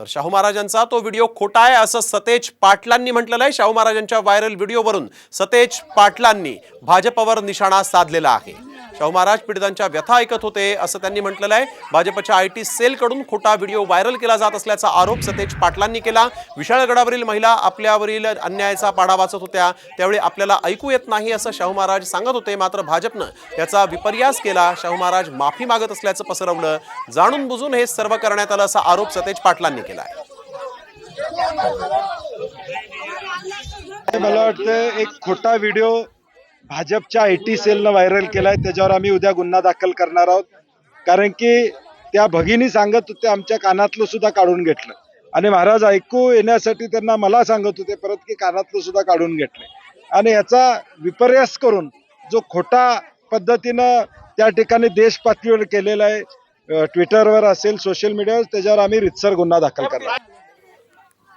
तर शाहू महाराजांचा तो व्हिडिओ खोटा आहे असं सतेज पाटलांनी म्हटलेलं आहे। शाहू महाराजांच्या व्हायरल व्हिडिओवरून सतेज पाटलांनी भाजपवर निशाणा साधलेला आहे। शाहू महाराज पीडितांच्या व्यथा ऐकत होते असं त्यांनी म्हटलेलं आहे। भाजपच्या आयटी सेलकडून खोटा व्हिडिओ व्हायरल केला जात असल्याचा आरोप सतेज पाटलांनी केला। विशाळगडावरील महिला आपल्यावरील अन्यायाचा पाढा वाचत होत्या त्यावेळी आपल्याला ऐकू येत नाही असं शाहू महाराज सांगत होते, मात्र भाजपनं त्याचा विपर्यास केला। शाहू महाराज माफी मागत असल्याचं पसरवलं। जाणून बुजून हे सर्व करण्यात आलं असा आरोप सतेज पाटलांनी केला आहे। मला वाटतं एक खोटा व्हिडिओ भाजपच्या आयटी सेलनं व्हायरल केलाय, त्याच्यावर आम्ही उद्या गुन्हा दाखल करणार आहोत। कारण की त्या भगिनी सांगत होते आमच्या कानातलं सुद्धा काढून घेतलं आणि महाराज ऐकू येण्यासाठी त्यांना मला सांगत होते परत की कानातलं सुद्धा काढून घेतलंय आणि याचा विपर्यास करून जो खोटा पद्धतीनं त्या ठिकाणी देश पातळीवर केलेला आहे, ट्विटरवर असेल सोशल मीडियावर, त्याच्यावर आम्ही रितसर गुन्हा दाखल करणार।